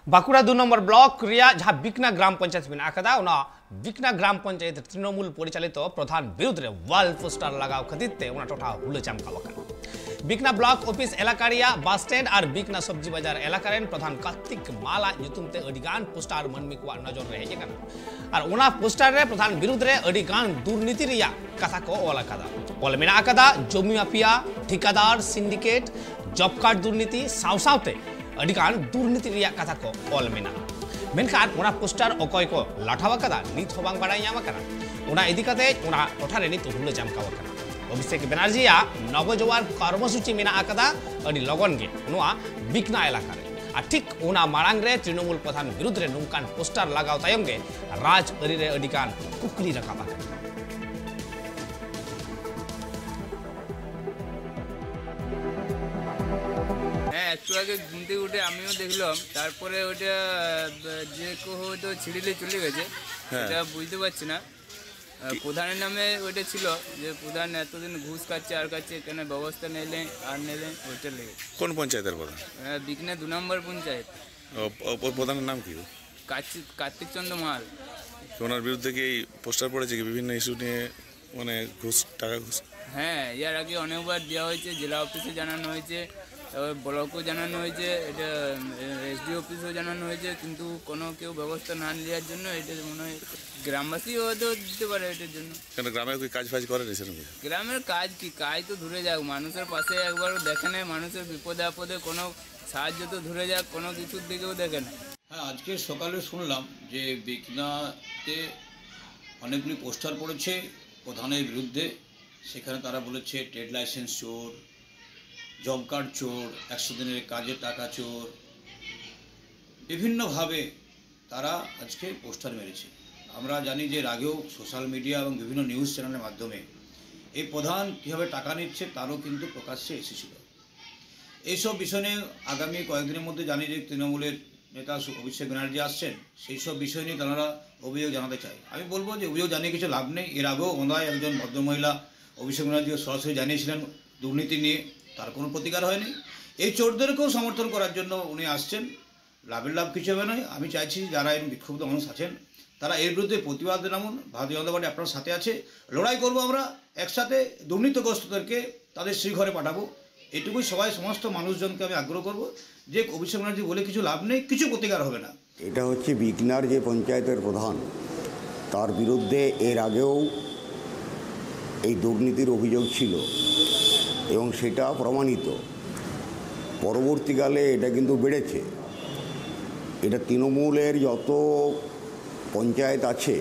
Bankura 2 number block रिया जहाँ बिकना ग्राम पंचायत में आकदा उना बिकना ग्राम पंचायत तृणमूल परिचालित प्रधान विरुद्ध रे वाल पोस्टर लगाव खतिते उना टोठा हुले चमकावकन बिकना ब्लॉक ऑफिस एलाकारिया बस स्टैंड और बिकना सब्जी बाजार एलाकारेन प्रधान कार्तिक माला ᱧᱩᱛᱩᱢᱛᱮ ᱟᱹᱰᱤᱜᱟᱱ पोस्टर मनमी को नजर रे हेज कना और उना पोस्टर रे प्रधान विरुद्ध रे अडिगान दुर्नीति रिया कथा को ओल आकादा ओल मेना आकादा जमी माफिया ठिकादार सिंडिकेट जॉब कार्ड दुर्नीति सावसावते अडिगान दुर्नीति रिया कथा को ओल मेना मेनखान उना पोस्टर अकय को लाठावा कदा नित हो बांग बाडाय ᱧᱟᱢ कना उना इदी कते उना टोठा रे नित हुले जामकाव कना अभिषेक बनर्जिया नवजवान कर्मसूची मेना आकदा अडी लगन गे नुआ बिकना इलाका रे आ ठीक उना मारांग रे तृणमूल प्रधान विरुद्ध रे नुकान पोस्टर लगाव तायम गे राज अरी रे अडिगान कुकली रकाबा একটু আগে ঘুম থেকে উঠে আমিও দেখলাম, তারপরে ওইটা যে হয়তো ছিঁড়িলে চলে গেছে এটা বুঝতে পারছি না। প্রধানের নামে ওইটা ছিল যে প্রধান এতদিন ঘুষ খাচ্ছে আর খাচ্ছে, এখানে ব্যবস্থা নিলে আর নিলে ওইটা লেগে। কোন পঞ্চায়েতের প্রধান? বিকনা 2 নম্বর পঞ্চায়েত। প্রধানের নাম কি? কার্তিক চন্দ্র মাল। ওনার বিরুদ্ধে কি পোস্টার পড়েছে কি বিভিন্ন ইস্যু নিয়ে, মানে ঘুষ, টাকা ঘুষ? হ্যাঁ, এর আগে অনেকবার দেওয়া হয়েছে, জেলা অফিসে জানানো হয়েছে, তারপর ব্লকও জানানো হয়েছে, এটা এসডি অফিসেও জানানো হয়েছে, কিন্তু কোনো কেউ ব্যবস্থা না নেওয়ার জন্য এটা মনে হয় গ্রামবাসীও হয়তো দিতে পারে এটার জন্য। কেন গ্রামে কি কাজ ফাজ করে? গ্রামের কাজ কি, কাজ তো ধরে যাক, মানুষের পাশে একবার দেখে নেয়, মানুষের বিপদে আপদে কোনো সাহায্য তো ধরে যাক, কোনো কিছুর দিকেও দেখে না। হ্যাঁ, আজকে সকালে শুনলাম যে বিকনাতে অনেকগুলি পোস্টার পড়েছে প্রধানের বিরুদ্ধে। সেখানে তারা বলেছে ট্রেড লাইসেন্স চোর, জব কার্ড চোর, 100 দিনের কাজের টাকা চোর, বিভিন্নভাবে তারা আজকে পোস্টার মেরেছে। আমরা জানি যে এর আগেও সোশ্যাল মিডিয়া এবং বিভিন্ন নিউজ চ্যানেলের মাধ্যমে এই প্রধান কীভাবে টাকা নিচ্ছে তারও কিন্তু প্রকাশ্যে এসেছিল। এইসব বিষয় নিয়ে আগামী কয়েকদিনের মধ্যে জানি যে তৃণমূলের নেতা অভিষেক ব্যানার্জি আসছেন, সেই সব বিষয় নিয়ে তারা অভিযোগ জানাতে চায়। আমি বলবো যে অভিযোগ জানিয়ে কিছু লাভ নেই। এর আগেও ওনায় একজন ভদ্রমহিলা অভিষেক ব্যানার্জিকে সরাসরি জানিয়েছিলেন দুর্নীতি নিয়ে, তার কোনো প্রতিকার হয়নি। এই চোরদেরকেও সমর্থন করার জন্য উনি আসছেন, লাভের লাভ কিছু হবে নয়। আমি চাইছি যারা এই বিক্ষুব্ধ মানুষ আছেন তারা এর বিরুদ্ধে প্রতিবাদ নামুন। ভারতীয় জনতা পার্টি আপনার সাথে আছে, লড়াই করব আমরা একসাথে। দুর্নীতিগ্রস্তদেরকে তাদের শ্রীঘরে পাঠাবো, এটুকুই সমস্ত মানুষজনকে আমি আগ্রহ করব যে অভিষেক ব্যানার্জি বলে কিছু লাভ নেই, কিছু প্রতিকার হবে না। এটা হচ্ছে বিকনার যে পঞ্চায়েতের প্রধান, তার বিরুদ্ধে এর আগেও এই দুর্নীতির অভিযোগ ছিল এবং সেটা প্রমাণিত। পরবর্তীকালে এটা কিন্তু বেড়েছে। এটা তৃণমূলের যত পঞ্চায়েত আছে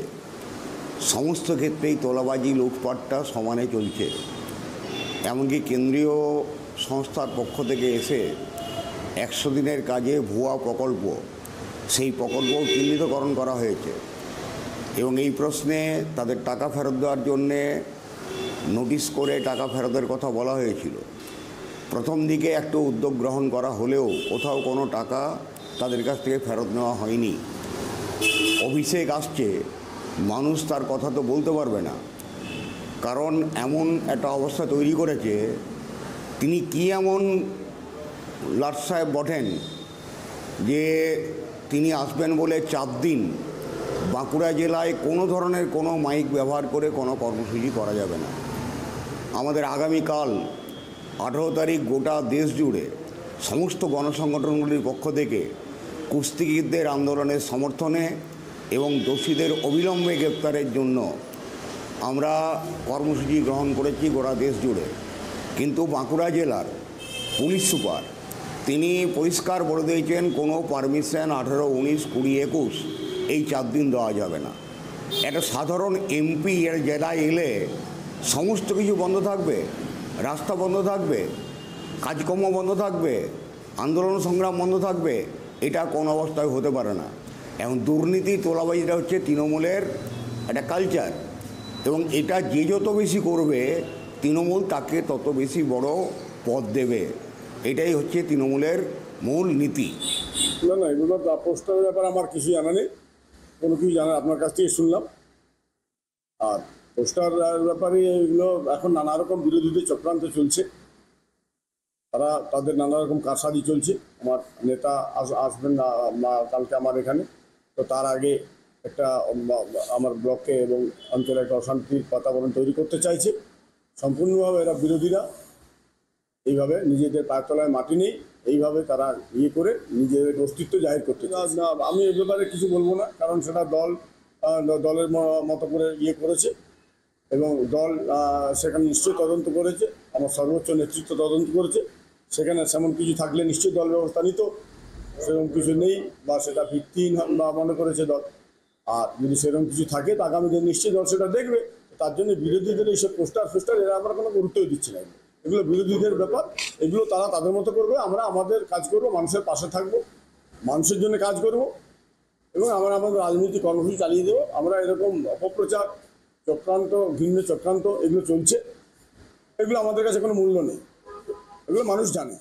সমস্ত ক্ষেত্রেই তোলাবাজি লুটপাটটা সমানে চলছে। এমনকি কেন্দ্রীয় সংস্থার পক্ষ থেকে এসে 100 দিনের কাজে ভুয়া প্রকল্প, সেই প্রকল্পও চিহ্নিতকরণ করা হয়েছে এবং এই প্রশ্নে তাদের টাকা ফেরত দেওয়ার জন্যে নোটিশ করে টাকা ফেরতের কথা বলা হয়েছিল। প্রথম দিকে একটু উদ্যোগ গ্রহণ করা হলেও কোথাও কোনো টাকা তাদের কাছ থেকে ফেরত নেওয়া হয়নি। অভিষেক আসছে, মানুষ তার কথা তো বলতে পারবে না, কারণ এমন একটা অবস্থা তৈরি করেছে। তিনি কি এমন লাট সাহেব বটেন যে তিনি আসবেন বলে 4 দিন বাঁকুড়া জেলায় কোনো ধরনের কোনো মাইক ব্যবহার করে কোনো কর্মসূচি করা যাবে না। আমাদের আগামীকাল 18 তারিখ গোটা দেশ জুড়ে সমস্ত গণসংগঠনগুলির পক্ষ থেকে কুস্তিগীরদের আন্দোলনের সমর্থনে এবং দোষীদের অবিলম্বে গ্রেপ্তারের জন্য আমরা কর্মসূচি গ্রহণ করেছি গোটা দেশ জুড়ে। কিন্তু বাঁকুড়া জেলার পুলিশ সুপার তিনি পরিষ্কার বলে দিয়েছেন কোনো পারমিশন 18, 19, 20, 21 এই 4 দিন দেওয়া যাবে না। একটা সাধারণ এমপি এর জেলায় এলে সমস্ত কিছু বন্ধ থাকবে, রাস্তা বন্ধ থাকবে, কাজকর্ম বন্ধ থাকবে, আন্দোলন সংগ্রাম বন্ধ থাকবে, এটা কোনো অবস্থায় হতে পারে না। এখন দুর্নীতি তোলাবাজিটা হচ্ছে তৃণমূলের একটা কালচার এবং এটা যে যত বেশি করবে তৃণমূল তাকে তত বেশি বড় পদ দেবে। এটাই হচ্ছে তৃণমূলের মূল নীতি। না, এগুলো পোস্টারের ব্যাপারে আমার কিছু জানা নেই, কোনো কিছু জানা আপনার কাছ থেকে শুনলাম। আর পোস্টার ব্যাপারে এগুলো এখন নানা রকম বিরোধীদের চক্রান্ত চলছে, তারা তাদের নানা রকম কারসাজি চলছে। আমার নেতা আসবেন কালকে আমার এখানে, তো তার আগে একটা আমার ব্লকে এবং অঞ্চলে একটা অশান্তির বাতাবরণ তৈরি করতে চাইছে। সম্পূর্ণভাবে এরা বিরোধীরা এইভাবে নিজেদের পায়ের তলায় মাটি নেই, এইভাবে তারা করে নিজেদের অস্তিত্ব জাহির করতে চায়। না, আমি এ ব্যাপারে কিছু বলবো না, কারণ সেটা দলের মতো করে করেছে এবং দল সেখানে নিশ্চয়ই তদন্ত করেছে, আমার সর্বোচ্চ নেতৃত্ব তদন্ত করেছে। সেখানে সেমন কিছু থাকলে নিশ্চয়ই দল ব্যবস্থা নিত, সেরকম কিছু নেই বা সেটা ভিত্তিহীন মনে করেছে দল। আর যদি সেরকম কিছু থাকে তা আগামী দিন নিশ্চয়ই দল সেটা দেখবে। তার জন্য বিরোধীদের এইসব পোস্টার এরা আমরা কোনো গুরুত্বই দিচ্ছি না। এগুলো বিরোধীদের ব্যাপার, এগুলো তারা তাদের মতো করবে, আমরা আমাদের কাজ করব, মানুষের পাশে থাকবো, মানুষের জন্য কাজ করব এবং আমরা আমাদের রাজনৈতিক কর্মসূচি চালিয়ে দেবো। আমরা এরকম অপপ্রচার, চক্রান্ত, ঘৃণ্য চক্রান্ত এগুলো চলছে, এগুলো আমাদের কাছে কোনো মূল্য নেই, এগুলো মানুষ জানে।